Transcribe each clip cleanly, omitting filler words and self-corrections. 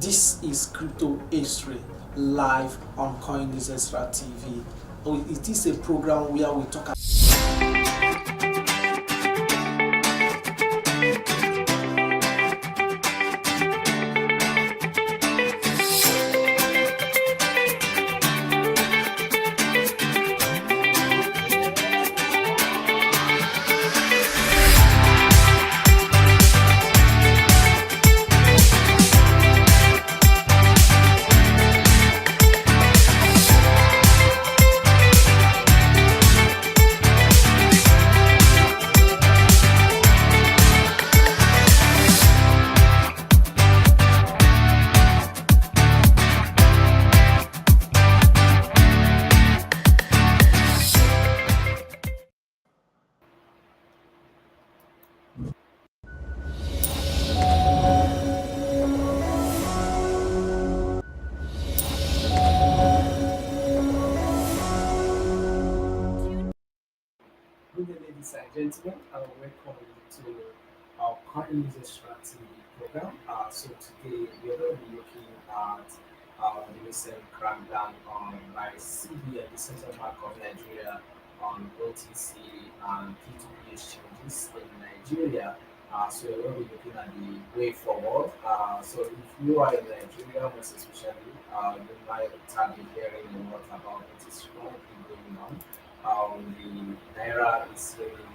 This is Crypto History live on CoinNewsExtraTv. It is a program where we talk Good day, ladies and gentlemen. Welcome to our CoinNewsExtraTv program. So today we are going to be looking at the recent crackdown on by CBN, the Central Bank of Nigeria, on OTC and P2P exchanges in Nigeria. So we're going to be looking at the way forward. So if you are in Nigeria, most especially, you might have been hearing a lot about what is currently going on. The naira is really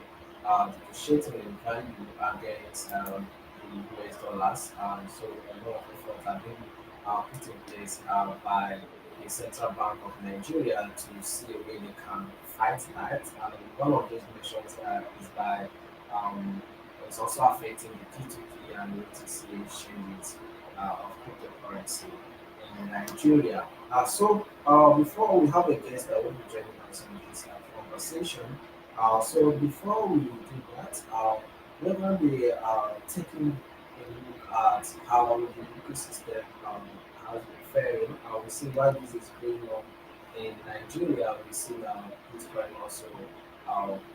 depreciating in value against the US dollars. So a lot of efforts are being put in place by the Central Bank of Nigeria to see a way they can fight that. And one of those measures is by it's also affecting the P2P and OTC exchanges of cryptocurrency in Nigeria. Before we have a guest that will be joining us in this conversation, so before we do that, we're going to be taking a look at how the ecosystem has been faring. We see why this is going on in Nigeria. We see Bitcoin also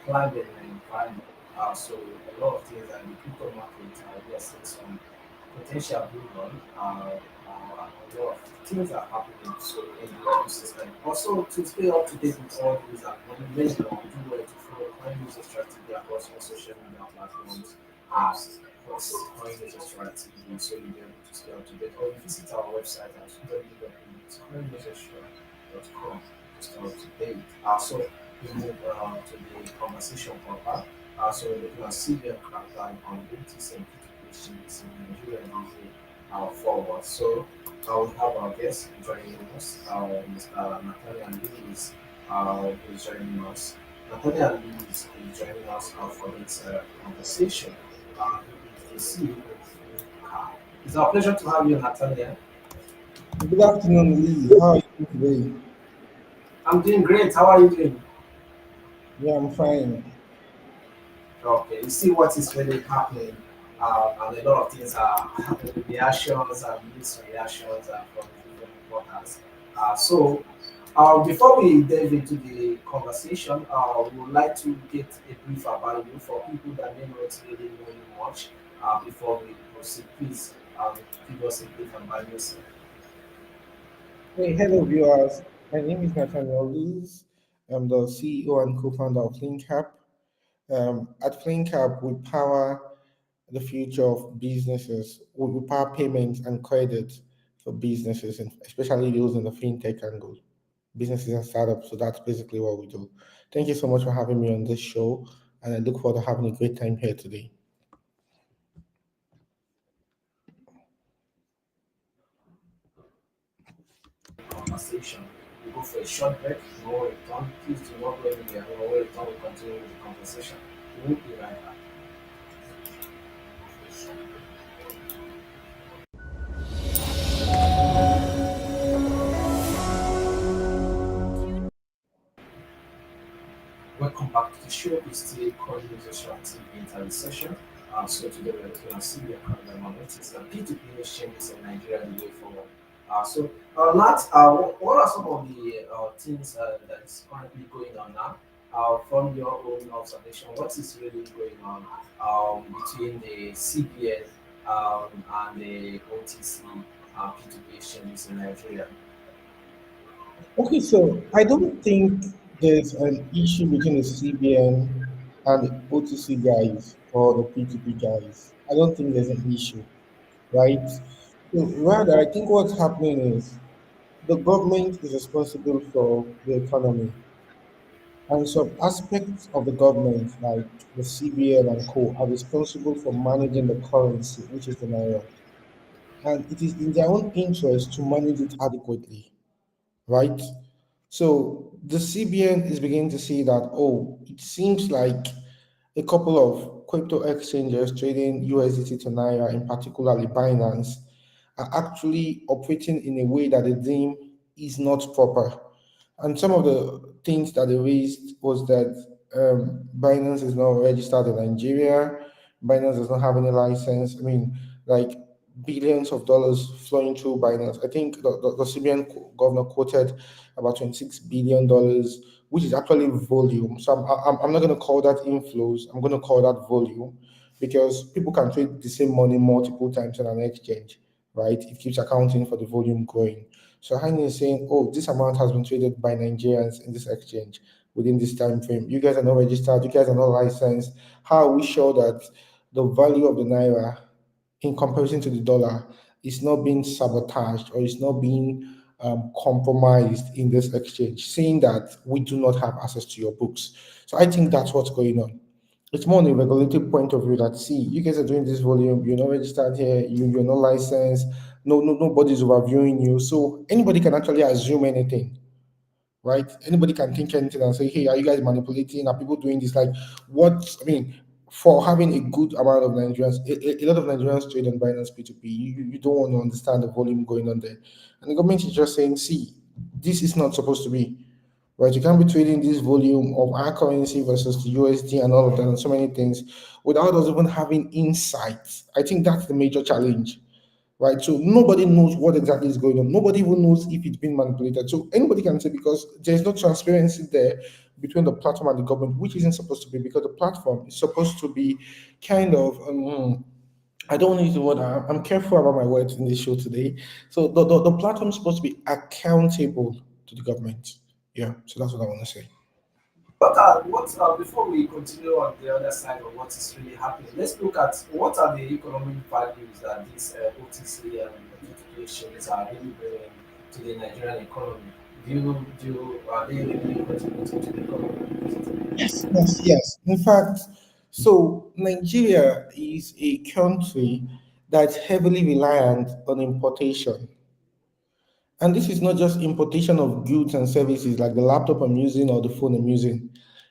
climbing in value. So a lot of things like the crypto market, we are seeing some potential bull run. A lot of things are happening in the ecosystem. Also, to stay up to date with all these and money do well to follow CoinNewsExtraTv across all social media platforms as CoinNewsExtraTv, so you'll be able to stay up to date. Or visit our website at www.coinnewsextra.com to stay up to date. So we move to the conversation proper. So we're looking at CBN crackdown on OTC and P2P exchanges in Nigeria and forward. So we have our guest joining us, Mr. Nathaniel Luz, who is joining us. Nathaniel Luz is joining us for this conversation. He is the CEO of Flincap. It's our pleasure to have you, Nathaniel. Good afternoon, Lee. How are you today? I'm doing great. How are you doing? Yeah, I'm fine. Okay, you see what is really happening, and a lot of things are happening, reactions and mixed reactions from different reporters. Before we delve into the conversation, we would like to get a brief about you for people that may not really know you much. Before we proceed, please give us a brief about yourself. Hey, hello, viewers. My name is Nathaniel Luz. I'm the CEO and co-founder of Flincap. At Flincap, we power the future of businesses. We power payments and credit for businesses, and especially those in the fintech angle, businesses and startups. So that's basically what we do. Thank you so much for having me on this show, and I look forward to having a great time here today. Conversation. We go for a short break. We will return. Please do not go anywhere. We will return. We continue with the conversation. We will be right back. Welcome back to the show. It's still CoinNewsExtraTv interview session. So today we're looking at CBN crackdown on notice and P2P exchanges in Nigeria and the way forward. Nat, what are some of the things that's currently going on now? From your own observation, what is really going on between the CBN and the OTC P2P exchanges in Nigeria? Okay, so I don't think there's an issue between the CBN and the OTC guys or the P2P guys. I don't think there's an issue, right? So rather, I think what's happening is the government is responsible for the economy, and some aspects of the government, like the CBN and co, are responsible for managing the currency, which is the naira, and it is in their own interest to manage it adequately, right? So the CBN is beginning to see that, oh, it seems like a couple of crypto exchanges trading USDT to Naira, in particularly Binance, are actually operating in a way that they deem is not proper. And some of the things that they raised was that Binance is not registered in Nigeria. Binance does not have any license. I mean, like billions of dollars flowing through Binance. I think the CBN governor quoted about $26 billion, which is actually volume. So I'm not going to call that inflows. I'm going to call that volume because people can trade the same money multiple times on an exchange, right? It keeps accounting for the volume growing. So Heine is saying, oh, this amount has been traded by Nigerians in this exchange within this time frame. You guys are not registered. You guys are not licensed. How are we sure that the value of the naira in comparison to the dollar is not being sabotaged or is not being compromised in this exchange, saying that we do not have access to your books? So I think that's what's going on. It's more on a regulative point of view that, see, you guys are doing this volume, you're not registered here, you're not licensed, nobody's overviewing you. So anybody can actually assume anything, right? Anybody can think anything and say, hey, are you guys manipulating? Are people doing this? Like, what? I mean, for having a good amount of Nigerians, a lot of Nigerians trade on Binance P2P, you don't want to understand the volume going on there. And the government is just saying, see, this is not supposed to be, right? You can't be trading this volume of our currency versus the USD and all of that and so many things without us even having insights. I think that's the major challenge, right? So nobody knows what exactly is going on. Nobody even knows if it's been manipulated. So anybody can say, because there's no transparency there between the platform and the government, which isn't supposed to be, because the platform is supposed to be kind of I don't want to use the word. I'm careful about my words in this show today. So the platform is supposed to be accountable to the government. Yeah. So that's what I want to say. Before we continue on the other side of what is really happening, let's look at what are the economic values that these OTC and notifications are really bringing to the Nigerian economy. Are they really contributing to the economy? Yes, yes, yes. In fact, so Nigeria is a country that's heavily reliant on importation. And this is not just importation of goods and services like the laptop I'm using or the phone I'm using.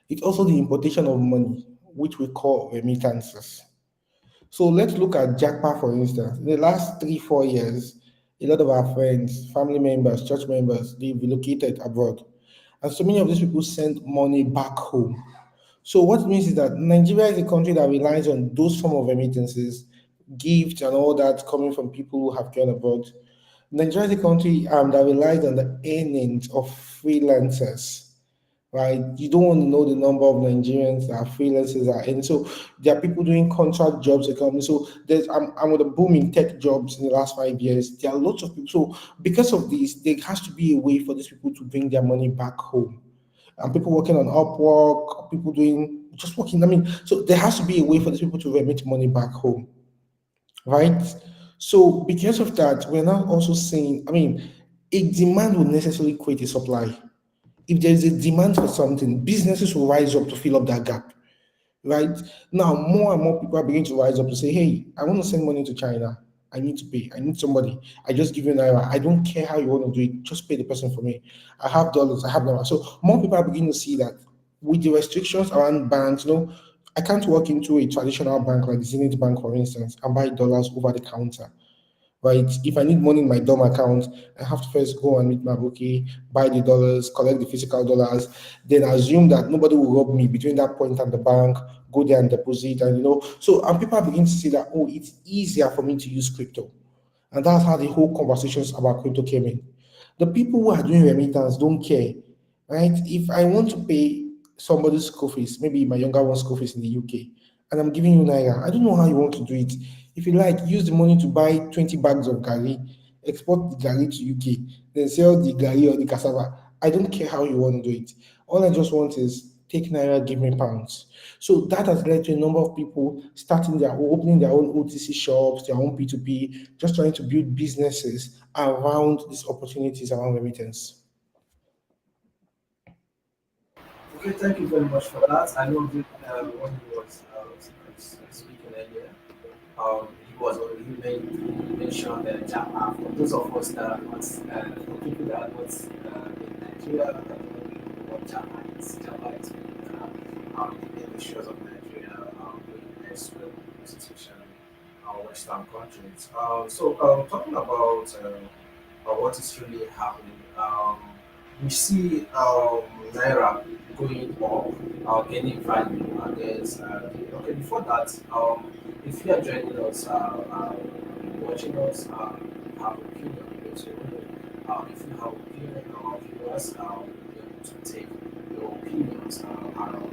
It's also the importation of money, which we call remittances. So let's look at Jackpot, for instance. In the last 3, 4 years, a lot of our friends, family members, church members, they've relocated abroad. And so many of these people send money back home. So what it means is that Nigeria is a country that relies on those form of remittances, gifts, and all that coming from people who have gone abroad. Nigeria is a country that relies on the earnings of freelancers, right? You don't want to know the number of Nigerians that are freelancers are, and so there are people doing contract jobs economy. So I'm with a boom in tech jobs in the last 5 years. There are lots of people. So because of this, there has to be a way for these people to bring their money back home. And people working on Upwork, people doing just working. I mean, so there has to be a way for these people to remit money back home, right? So because of that, we're now also saying, I mean, a demand will necessarily create a supply. If there is a demand for something, businesses will rise up to fill up that gap, right? Now, more and more people are beginning to rise up to say, hey, I want to send money to China. I need to pay. I need somebody. I just give you naira. I don't care how you want to do it. Just pay the person for me. I have dollars. I have naira. So more people are beginning to see that with the restrictions around banks, I can't walk into a traditional bank like the Zenith Bank, for instance, and buy dollars over the counter, right? If I need money in my DOM account, I have to first go and meet my bookie, buy the dollars, collect the physical dollars, then assume that nobody will rob me between that point and the bank, go there and deposit, and so and people begin to see that, oh, it's easier for me to use crypto. And that's how the whole conversations about crypto came in. The people who are doing remittance don't care, right? If I want to pay somebody's school fees, maybe my younger one's school fees in the UK, and I'm giving you naira, I don't know how you want to do it. If you like, use the money to buy 20 bags of gari. export the gari to UK, then sell the gari or the cassava. I don't care how you want to do it. All I just want is take naira, give me pounds. So that has led to a number of people starting their opening their own OTC shops, their own P2P, just trying to build businesses around these opportunities around remittance. Okay, thank you very much for that. I know that when he was speaking earlier, he was already mentioned Japa. For those of us that are not, for people that are not in Nigeria, that don't know what Japa is. Japa is the industries of Nigeria, doing elsewhere constitution, Western countries. Talking about what is really happening. We see naira going up, gaining value, and there's okay. Before that, if you are joining us, watching us, have opinion, because you know, if you have opinion, our viewers will be able to take your opinions around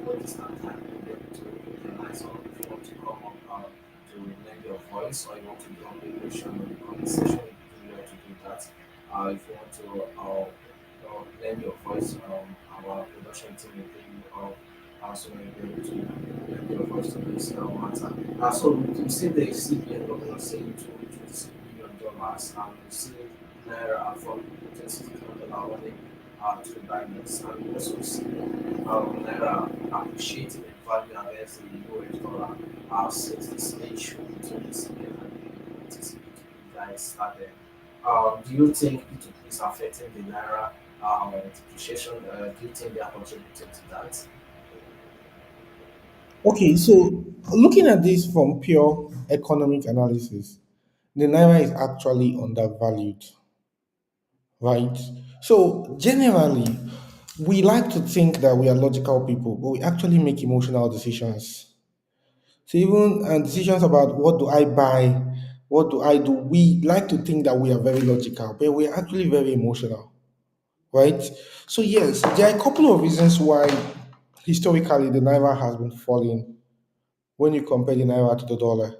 what is not time. You'll be able to utilize or if you want to come up to lend your voice or you want to be on the question or the conversation, you will to do that. If you want to lend your voice, our production team will bring you up. So you'll be able to lend your voice to this matter. So we see the CBN governor saying to $20 million, and we see Naira from $26 running to the Binance, and we also see Naira appreciating in value against the US dollar since this issue between the CBN and the OTC guys started. Do you think P2P is affecting the Naira depreciation? Do you think they are contributing to that? Okay, so looking at this from pure economic analysis, the naira is actually undervalued, right? So generally, we like to think that we are logical people, but we actually make emotional decisions. So even decisions about what do I buy, what do I do, we like to think that we are very logical, but we are actually very emotional, right? So yes, there are a couple of reasons why historically the naira has been falling when you compare the naira to the dollar.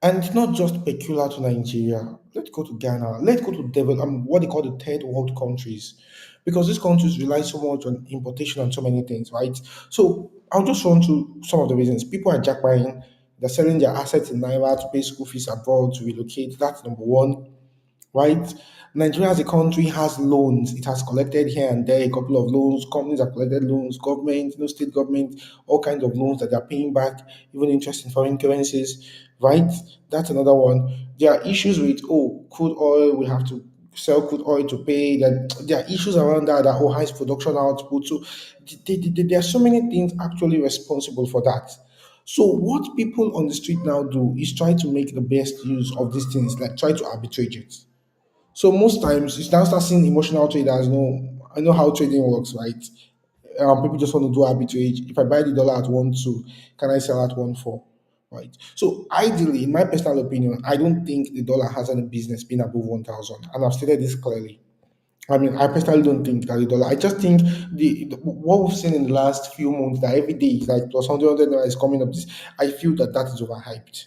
And it's not just peculiar to Nigeria. Let's go to Ghana. Let's go to what they call the third world countries, because these countries rely so much on importation and so many things, right? So I'll just run through some of the reasons. People are jackbuying. They're selling their assets in naira to pay school fees abroad to relocate. That's number one, right? Nigeria as a country has loans. It has collected here and there a couple of loans. Companies have collected loans. Government, state government, all kinds of loans that they're paying back, even interest in foreign currencies, right? That's another one. There are issues with crude oil. We have to sell crude oil to pay. There are issues around that highest production output. So there are so many things actually responsible for that. So what people on the street now do is try to make the best use of these things, like try to arbitrage it. So most times you now start seeing emotional traders. I know how trading works, right? People just want to do arbitrage. If I buy the dollar at 1.2, can I sell at 1.4? Right. So ideally, in my personal opinion, I don't think the dollar has any business being above 1,000, and I've stated this clearly. I mean, I personally don't think that the dollar. I just think what we've seen in the last few months, that every day is like plus 100 naira is coming up. This, I feel that that is overhyped,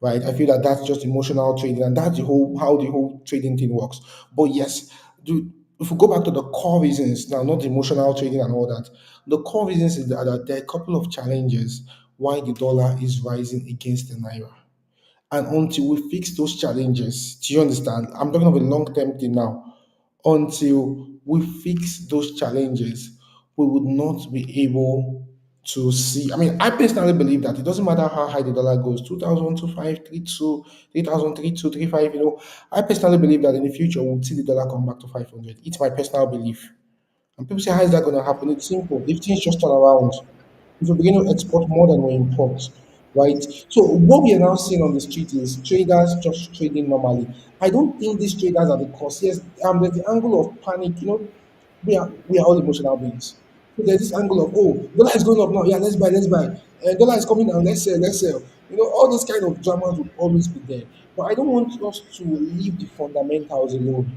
right? I feel that that's just emotional trading, and that's the whole how the whole trading thing works. But yes, if we go back to the core reasons now, not the emotional trading and all that, the core reasons is that there are a couple of challenges why the dollar is rising against the naira. And until we fix those challenges, do you understand? I'm talking of a long term thing now. Until we fix those challenges, we would not be able to see. I mean, I personally believe that it doesn't matter how high the dollar goes 2,000, 2,500, 3,200, 3,000, 3,200, 3,500. I personally believe that in the future we'll see the dollar come back to 500. It's my personal belief. And people say, how is that going to happen? It's simple. If things just turn around, if we begin to export more than we import, right? So what we are now seeing on the street is traders just trading normally. I don't think these traders are the cause. Yes, there's the angle of panic. We are all emotional beings. So there's this angle of, dollar is going up now. Yeah, let's buy, let's buy. Dollar is coming down. Let's sell, let's sell. All those kind of dramas will always be there. But I don't want us to leave the fundamentals alone.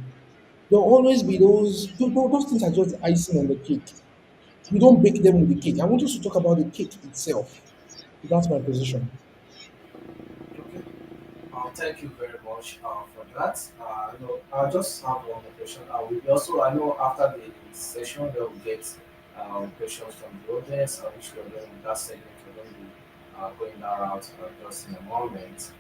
There will always be those things are just icing on the cake. We don't bake them with the cake. I want us to talk about the cake itself. That's my position. Okay. Thank you very much for that. I just have one more question. We also, I know after the session, they will get questions from the audience, which we're going in that segment, we're going to be going that route just in a moment.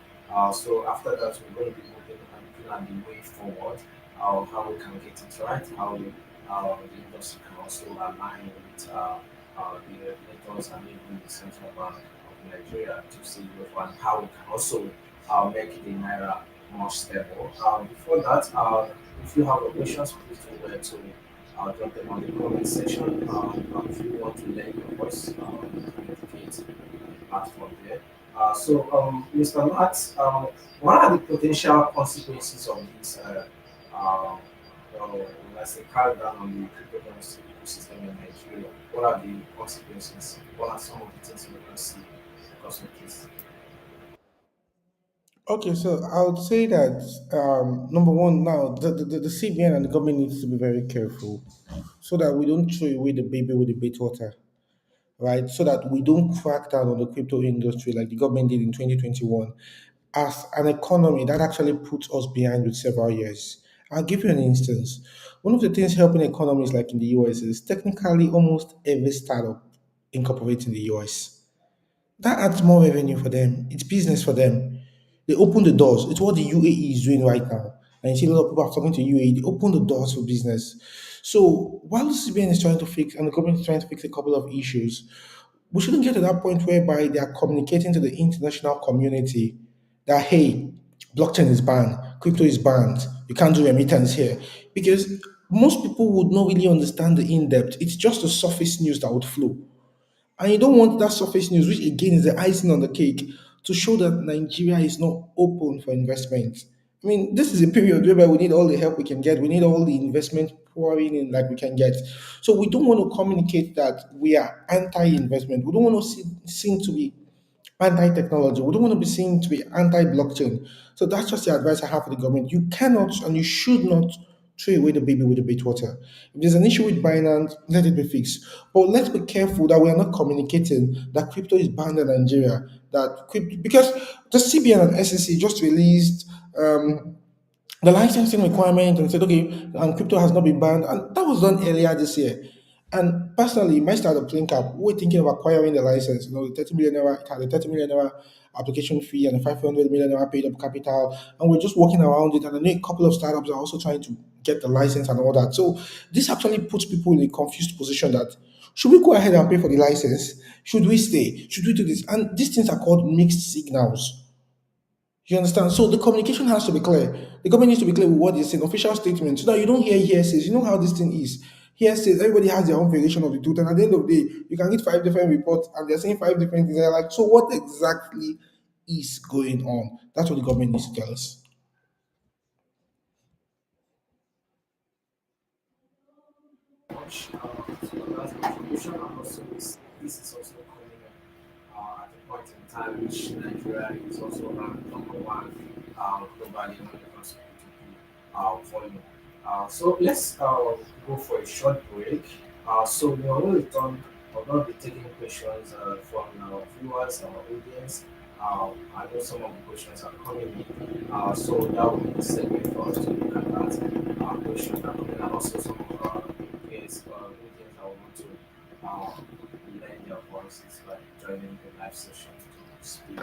So after that, we're going to be moving and looking at the way forward, how we can get it right, how the industry can also align with the regulators and even the central bank of Nigeria to see and how we can also make the naira more stable. Before that, if you have questions, please do well to drop them on the comment section. If you want to lend your voice, you can indicate the platform there. Mr. Matt, what are the potential consequences of this? Let's say crackdown on the cryptocurrency ecosystem in Nigeria. What are the consequences? What are some of the things we're going to see because of this? Okay, so I would say that number one, now the CBN and the government needs to be very careful so that we don't throw away the baby with the bathwater, right? So that we don't crack down on the crypto industry like the government did in 2021 as an economy that actually puts us behind with several years. I'll give you an instance. One of the things helping economies like in the US is technically almost every startup incorporates in the US. That adds more revenue for them. It's business for them. They open the doors. It's what the UAE is doing right now. And you see a lot of people are talking to UAE. They open the doors for business. So while the CBN is trying to fix and the government is trying to fix a couple of issues, we shouldn't get to that point whereby they are communicating to the international community that hey, blockchain is banned, crypto is banned, you can't do remittance here. Because most people would not really understand the in-depth. It's just the surface news that would flow. And you don't want that surface news, which again is the icing on the cake, to show that Nigeria is not open for investment. I mean, this is a period whereby we need all the help we can get. We need all the investment pouring in like we can get. So we don't want to communicate that we are anti-investment. We don't want to seem to be anti-technology. We don't want to be seen to be anti-blockchain. So that's just the advice I have for the government. You cannot and you should not throw away the baby with the bathwater. If there's an issue with Binance, let it be fixed. But let's be careful that we are not communicating that crypto is banned in Nigeria. That crypto, because the CBN and SEC just released the licensing requirement and said, okay, crypto has not been banned. And that was done earlier this year. And personally, my startup Flincap, we were thinking of acquiring the license. You know, the 30 million naira, it had a 30 million naira application fee and a 500 million naira paid up capital. And we're just working around it. And I know a couple of startups are also trying to get the license and all that. So this actually puts people in a confused position that should we go ahead and pay for the license? Should we stay? Should we do this? And these things are called mixed signals. You understand? So the communication has to be clear. The government needs to be clear with what is an official statement so that you don't hear hearsays. You know how this thing is. Hearsays, everybody has their own variation of the truth. And at the end of the day, you can get five different reports and they're saying five different things. And you're like, so what exactly is going on? That's what the government needs to tell us. Much so that's contribution and also this is also coming at a point in time which Nigeria is also ranked number one globally when it comes to P2P volume. So let's go for a short break. So we will return. We'll not be taking questions from our viewers, our audience. I know some of the questions are coming in, so that will be the segment for us to look at that questions that are coming, and also some of our audience that want to lend their voices by joining the live session to speak.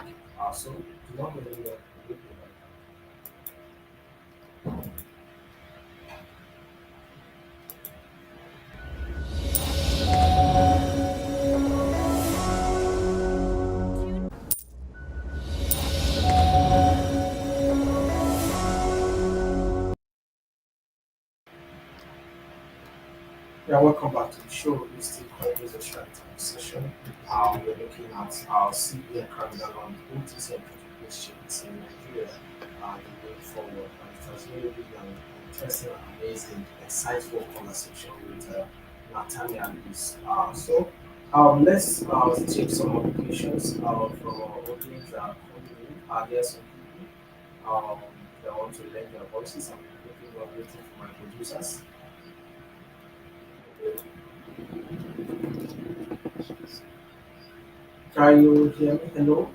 So, do you want to leave a Yeah, welcome back to the show. It's the CoinNewsExtraTv session. We're looking at our CBN crackdown on OTC and P2P exchanges in Nigeria the way forward. And it has really been an interesting, amazing, insightful conversation with Nathaniel Luz. Let's take some of the questions from our audience that are coming in. There are some people that want to lend their voices. I'm looking, we're waiting for my producers. Can you hear me? Hello?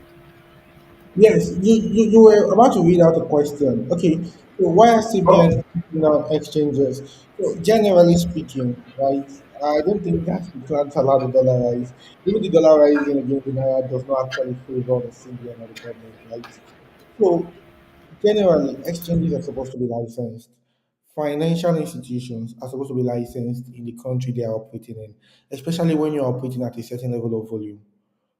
Yes, you were about to read out a question. Okay, so why are Oh, CBN putting on exchanges? So generally speaking, right, I don't think that we plan to allow the dollar rise. Even the dollar rising against the naira does not actually favor the CBN or the government, right? So generally, exchanges are supposed to be licensed. Financial institutions are supposed to be licensed in the country they are operating in, especially when you're operating at a certain level of volume.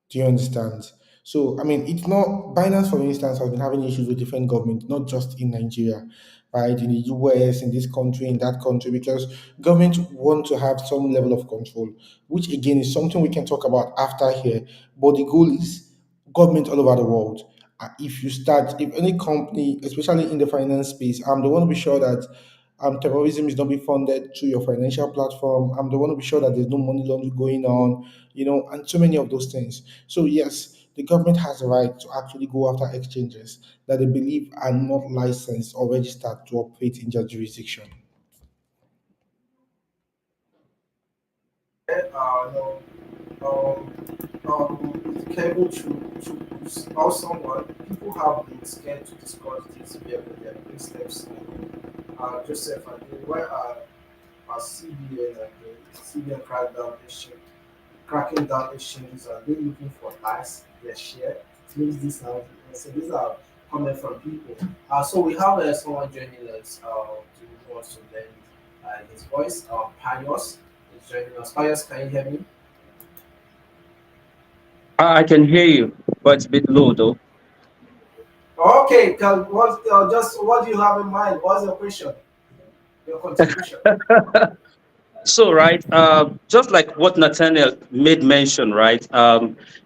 Do you understand? So, I mean, it's not Binance, for instance, has been having issues with different governments, not just in Nigeria, right? In the US, in this country, in that country, because governments want to have some level of control, which again is something we can talk about after here. But the goal is government all over the world. If you start, if any company, especially in the finance space, I'm the one to be sure that terrorism is not being funded through your financial platform. I'm the one to be sure that there's no money laundering going on, and so many of those things. So yes, the government has a right to actually go after exchanges that they believe are not licensed or registered to operate in their jurisdiction. no, cable to or someone, people have been scared to discuss this via their big steps. Joseph and why are CBN and the CBN cracking down exchanges, are they looking for lies, their share? It means this now. So these are comments from people. So we have someone joining us to wants to lend his voice. Pius is joining us. Pius, can you hear me? I can hear you, but it's a bit low though. Okay, just what do you have in mind? What's your question? Your contribution? So, right, just like what Nathaniel made mention, right,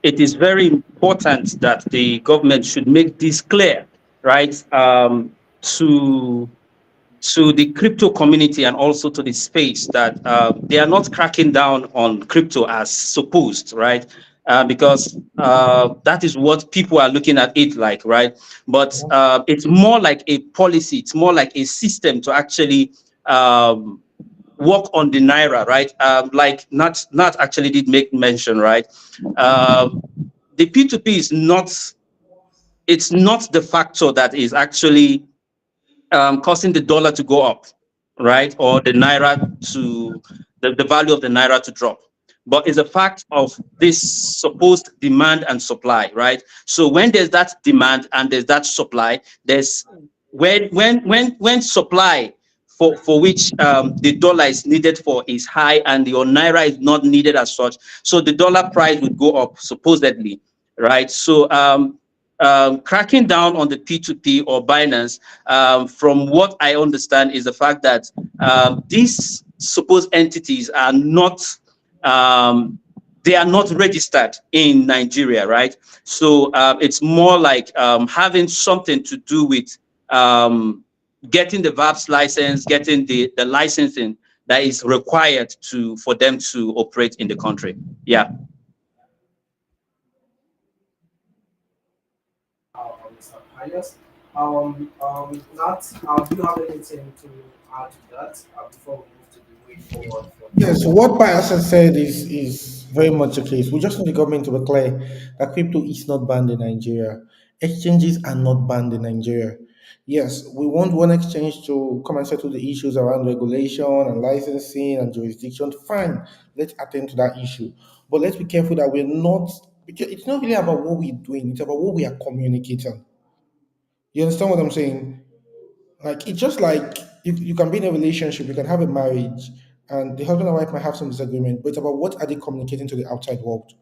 it is very important that the government should make this clear, right, to the crypto community and also to the space that they are not cracking down on crypto as supposed, right? Because that is what people are looking at it like, right? But it's more like a policy, it's more like a system to actually work on the naira, right? Like Nat actually did make mention, right? Um, the P2P is not, it's not the factor that is actually causing the dollar to go up, right? Or the naira to the value of the naira to drop. But it's a fact of this supposed demand and supply, right? So when there's that demand and there's that supply, there's when supply for which the dollar is needed for is high and your naira is not needed as such, so the dollar price would go up supposedly, right? So cracking down on the P2P or Binance, from what I understand, is the fact that these supposed entities are not they are not registered in Nigeria, right? So it's more like having something to do with getting the VAPS license, getting the licensing that is required to for them to operate in the country. Yeah. Mr. Pius. Nat, do you have anything to add to that before we move to the way forward for Yes, this? so what Pius has said is very much the case. We just need the government to be clear that crypto is not banned in Nigeria. Exchanges are not banned in Nigeria. Yes, we want one exchange to come and settle the issues around regulation and licensing and jurisdiction. Fine, let's attend to that issue. But let's be careful that we're not, because it's not really about what we're doing, it's about what we are communicating. You understand what I'm saying? Like it's just like you can be in a relationship, you can have a marriage, and the husband and wife might have some disagreement, but it's about what are they communicating to the outside world.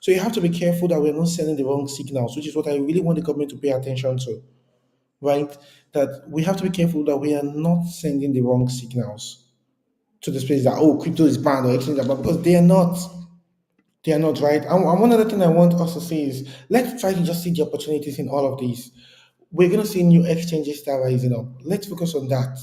So you have to be careful that we're not sending the wrong signals, which is what I really want the government to pay attention to, right? That we have to be careful that we are not sending the wrong signals to the space that crypto is banned or exchange are banned, because they are not. They are not, right. And one other thing I want us to say is let's try to just see the opportunities in all of these. We're going to see new exchanges start rising up. Let's focus on that.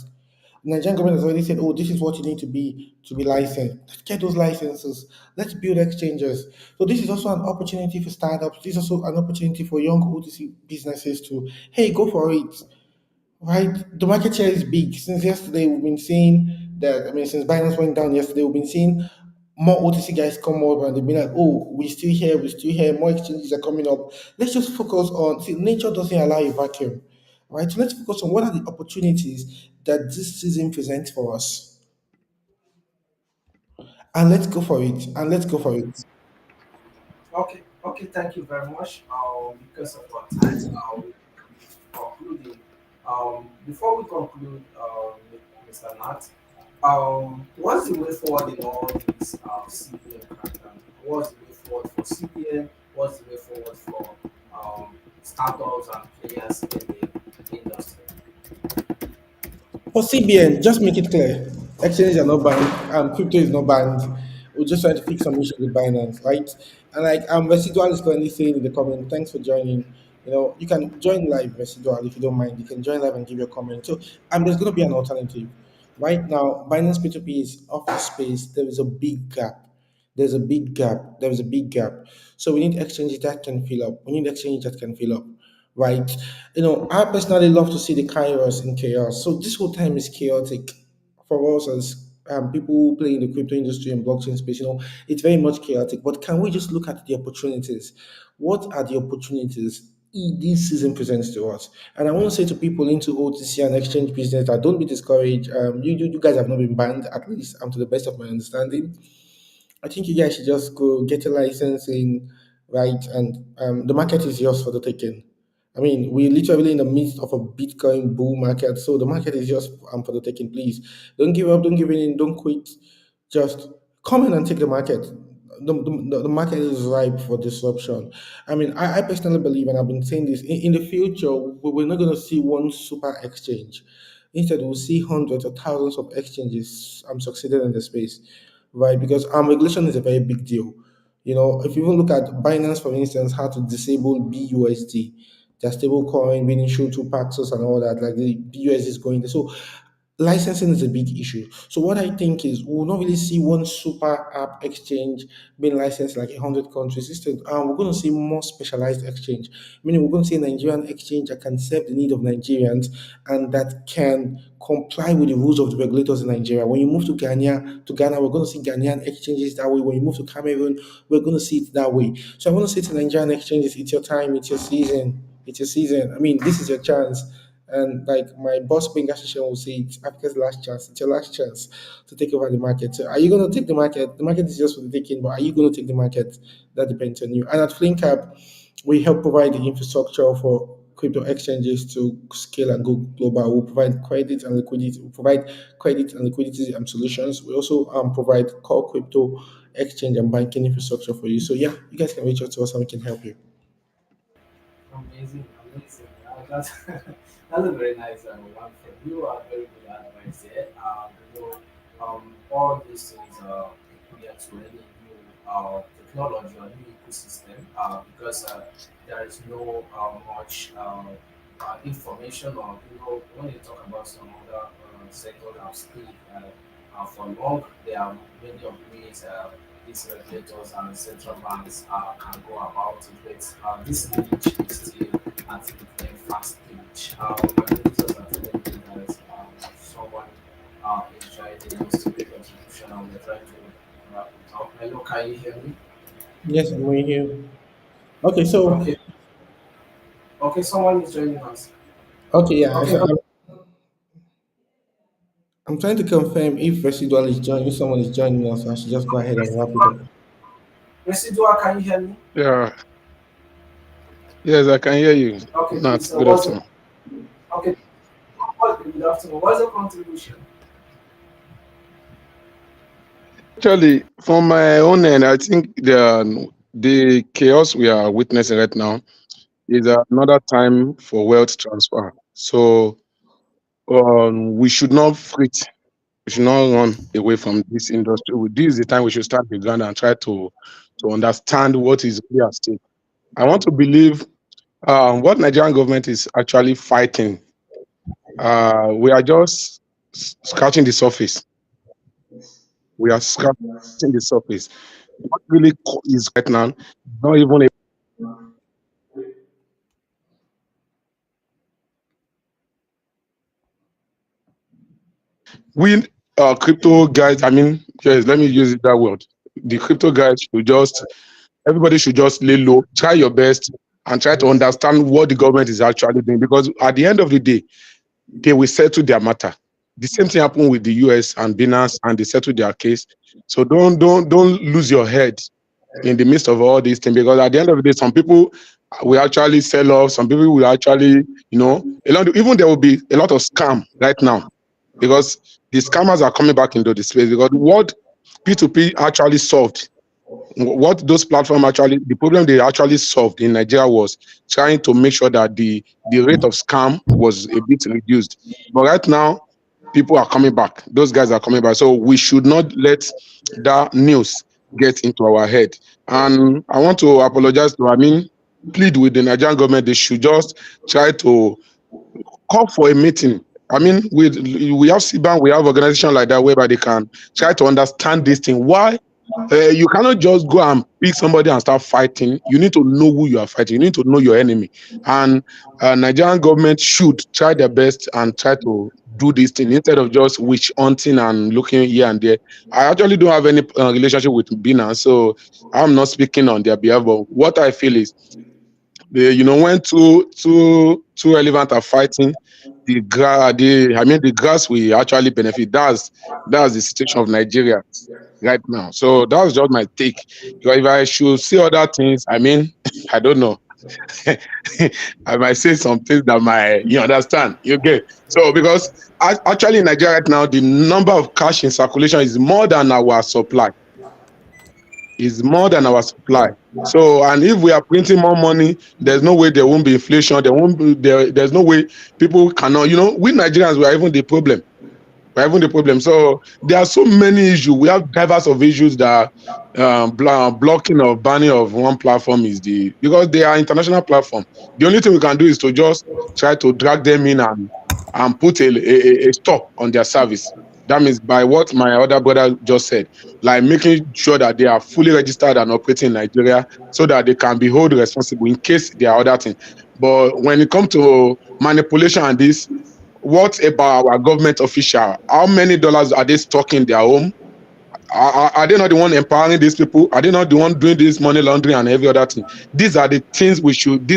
Nigerian government has already said, "Oh, this is what you need to be licensed." Let's get those licenses. Let's build exchanges. So this is also an opportunity for startups. This is also an opportunity for young OTC businesses to, hey, go for it. Right? The market share is big. Since yesterday, we've been seeing that. I mean, since Binance went down yesterday, we've been seeing more OTC guys come up and they'll be like, oh, we're still here, more exchanges are coming up. Let's just focus on, see, nature doesn't allow a vacuum, right? So let's focus on what are the opportunities that this season presents for us. And let's go for it. And let's go for it. Okay, okay, thank you very much. Because of our time, we concluding. Before we conclude, Mr. Nat, what's the way forward in all these CBN crackdown? What's the way forward for CBN? What's the way forward for startups and players in the industry? For CBN, just make it clear. Exchanges are not banned, crypto is not banned. We're just trying to fix some issues with Binance, right? And like Residual is currently saying in the comment, thanks for joining. You know, you can join live Residual if you don't mind. You can join live and give your comment. So there's gonna be an alternative. Right now, Binance P2P is off the space. There is a big gap. There's a big gap. There is a big gap. So we need exchanges that can fill up. We need exchanges that can fill up, right? You know, I personally love to see the chaos in chaos. So this whole time is chaotic for us as people who play in the crypto industry and blockchain space. You know, it's very much chaotic. But can we just look at the opportunities? What are the opportunities this season presents to us? And I want to say to people into OTC and exchange business that don't be discouraged. You guys have not been banned, at least to the best of my understanding. I think you guys should just go get a licensing, right? And the market is yours for the taking. I mean, we're literally in the midst of a Bitcoin bull market, so the market is just for the taking. Please don't give up, don't give in, don't quit. Just come in and take the market. The market is ripe for disruption. I mean, I personally believe, and I've been saying this, in the future, we're not going to see one super exchange. Instead, we'll see hundreds or thousands of exchanges succeeding in the space, right? Because regulation is a very big deal. You know, if you even look at Binance, for instance, how to disable BUSD, their stable coin being issued to Paxos and all that, like the BUSD is going there. So licensing is a big issue. So what I think is we'll not really see one super app exchange being licensed like 100 countries. Instead, we're going to see more specialized exchange. Meaning we're going to see a Nigerian exchange that can serve the need of Nigerians and that can comply with the rules of the regulators in Nigeria. When you move to Ghana, we're going to see Ghanaian exchanges that way. When you move to Cameroon, we're going to see it that way. So I want to say to Nigerian exchanges, it's your time, it's your season, it's your season. I mean, this is your chance. And like my boss Benga Session will say, it's Africa's last chance. It's your last chance to take over the market. So are you going to take the market? The market is just for the taking, but are you going to take the market? That depends on you. And at Flincap, we help provide the infrastructure for crypto exchanges to scale and go global. We provide credit and liquidity. We provide credit and liquidity solutions. We also provide core crypto exchange and banking infrastructure for you. So yeah, you guys can reach out to us and we can help you. Amazing, amazing. That's that's a very nice one from you. Very good advice there. All these things are peculiar to any new technology or new ecosystem because there is no much information or when you talk about some other sector that have stayed for long, there are many of ways these regulators and central banks can go about it. But this niche is still at the very fast stage. My users are telling me that someone is trying to use to make contribution and we're trying to wrap it up. Hello, can you hear me? Yes, I'm with you. Okay, so Okay, okay, someone is joining us. okay, yeah. Okay, I'm trying to confirm if Residual is joining, if someone is joining us, I should just go ahead and wrap it up. Residual, can you hear me? Yeah, yes, I can hear you. Okay, Not please. good afternoon. Okay, good afternoon. What's your contribution? Actually, from my own end, I think the chaos we are witnessing right now is another time for wealth transfer. So we should not fret. We should not run away from this industry. This is the time we should start the ground and try to understand what is really at stake. I want to believe what Nigerian government is actually fighting. We are just scratching the surface. We are scratching the surface. What really is right now, not even a we crypto guys. I mean, yes, let me use it that word. the crypto guys should just, everybody should just lay low, try your best, and try to understand what the government is actually doing. Because at the end of the day, they will settle their matter. The same thing happened with the US and Binance, and they settled their case. So don't lose your head in the midst of all these things, because at the end of the day, some people will actually sell off, some people will actually, a lot, even there will be a lot of scam right now, because the scammers are coming back into the space. Because what P2P actually solved, what those platforms actually, the problem they actually solved in Nigeria was trying to make sure that the rate of scam was a bit reduced. But right now, people are coming back. Those guys are coming back. So we should not let that news get into our head. And I want to apologize to, plead with the Nigerian government. They should just try to call for a meeting. We have CBN, we have organizations like that whereby they can try to understand this thing. Why you cannot just go and pick somebody and start fighting. You need to know who you are fighting. You need to know your enemy. And Nigerian government should try their best and try to do this thing instead of just witch hunting and looking here and there. I actually don't have any relationship with Binance, so I'm not speaking on their behalf. But what I feel is, when two relevant are fighting, the grass will actually benefit. That's the situation of Nigeria right now. So that was just my take. Because if I should say other things, I don't know. I might say some things that you understand. You get. So because actually in Nigeria right now, the number of cash in circulation is more than our supply. Is more than our supply. So, and if we are printing more money, there's no way there won't be inflation. There's no way people cannot, we Nigerians, we are even the problem. So there are so many issues. We have diverse of issues that blocking or banning of one platform because they are international platform. The only thing we can do is to just try to drag them in and put a stop on their service. That means by what my other brother just said, like making sure that they are fully registered and operating in Nigeria so that they can be held responsible in case there are other things. But when it comes to manipulation and this, what about our government official? How many dollars are they stocking in their home? Are they not the one empowering these people? Are they not the one doing this money laundering and every other thing? These are the questions we should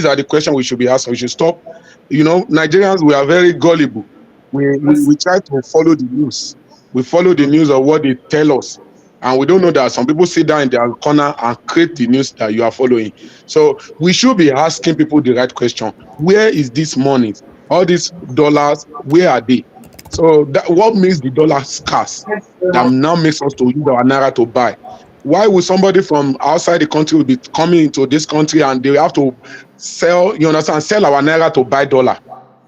be asking. We should stop. Nigerians, we are very gullible. We try to follow the news. We follow the news of what they tell us. And we don't know that some people sit down in their corner and create the news that you are following. So we should be asking people the right question. Where is this money? All these dollars, where are they? So what makes the dollar scarce? That now makes us to use our naira to buy. Why would somebody from outside the country be coming into this country and they have to sell our naira to buy dollar?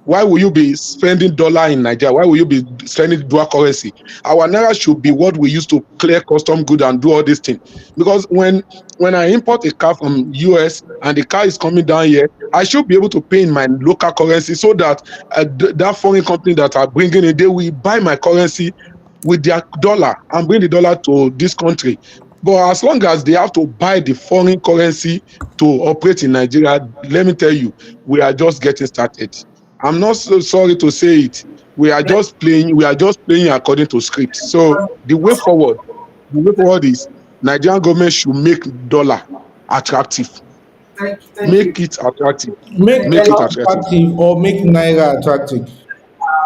Why will you be spending dollar in Nigeria? Why will you be spending dual currency? Our naira should be what we use to clear custom good and do all these things. Because when I import a car from US and the car is coming down here, I should be able to pay in my local currency so that that foreign company that are bringing it, they will buy my currency with their dollar and bring the dollar to this country. But as long as they have to buy the foreign currency to operate in Nigeria, let me tell you, we are just getting started. I'm not so sorry to say it. We are just playing according to script. So the way forward is Nigerian government should make dollar attractive. Make it attractive. Make Make it dollar attractive. attractive or make naira attractive.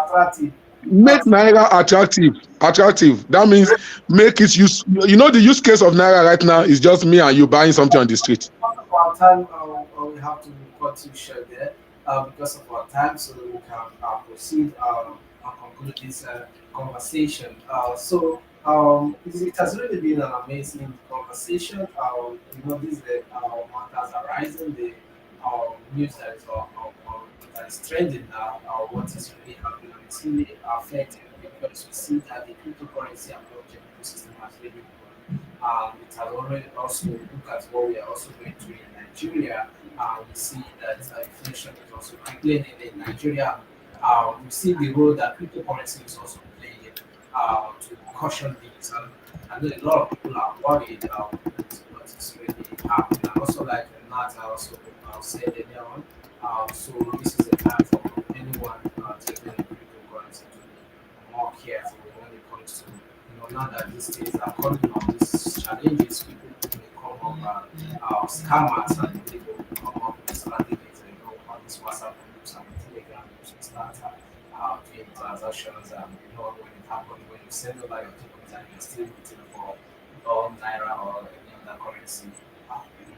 Attractive. Make naira attractive. Attractive. That means make it use. The use case of naira right now is just me and you buying something on the street. Because of our time, we have to cut to short there because of our time, so we can proceed and conclude this conversation. It has really been an amazing conversation. These matters arising, the news that is trending now, what is really happening, and it's really affecting because we see that the cryptocurrency and blockchain ecosystem has really grown. It has already also look at what we are also going through in Nigeria. We see that inflation is also crippling in Nigeria. We see the role that cryptocurrency is also playing to caution things. And I know a lot of people are worried with what is really happening. And also, like Nat also said earlier on, so this is a time for anyone taking cryptocurrency to be more careful when it comes to now that these things are coming up, these challenges, people may come up scammers and people will come up with strategies, on this WhatsApp groups and Telegram groups and start doing transactions. When it happens, when you send over your tokens and you're still waiting for naira or any other currency, you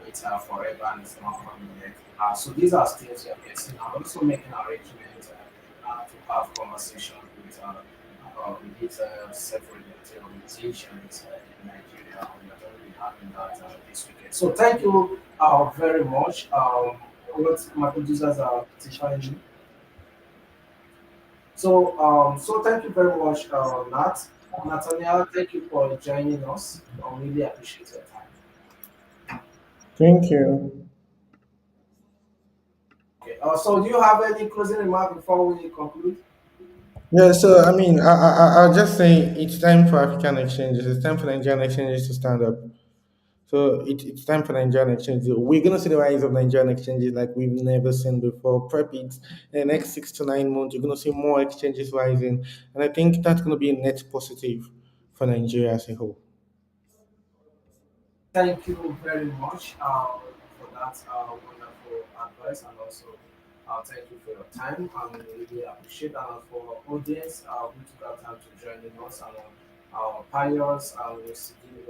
wait forever and it's not coming yet. So these are things we are facing. I'm also making arrangements to have conversations with these self-regulated organizations in Nigeria. We are going to be having that this weekend. So thank you very much. What my producers are testifying. So thank you very much, Nathaniel. Thank you for joining us. I really appreciate your time. Thank you. Okay. So do you have any closing remark before we conclude? Yeah, so I mean, I'll just say it's time for African exchanges. It's time for Nigerian exchanges to stand up. So it's time for Nigerian exchanges. We're going to see the rise of Nigerian exchanges like we've never seen before. Prep it. In the next 6 to 9 months, you're going to see more exchanges rising. And I think that's going to be a net positive for Nigeria as a whole. Thank you very much for that wonderful advice, and also thank you for your time. I really appreciate that for our audience who took our time to join in us, and our pioneers who give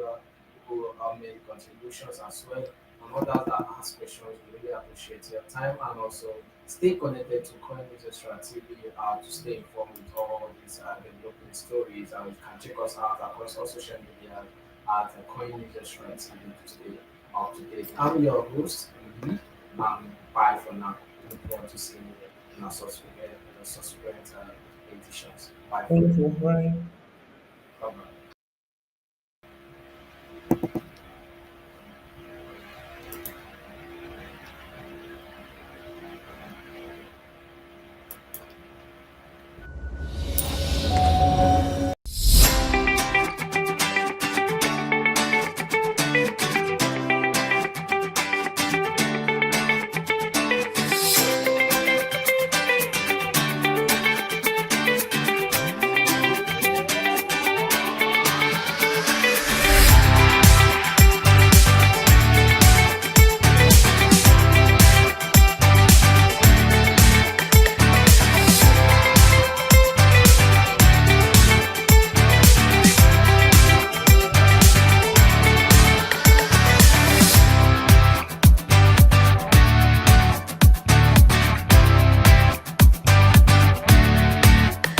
who made contributions as well, and others that ask questions. We really appreciate your time, and also stay connected to CoinNewsExtraTv to stay informed with all these developing stories, and you can check us out across all social media at the CoinNewsExtraTv to stay up to date. I'm your host, Lee. Bye for now. Look forward to seeing you in our subsequent editions. Bye for Thank now. you. Bye. Bye bye.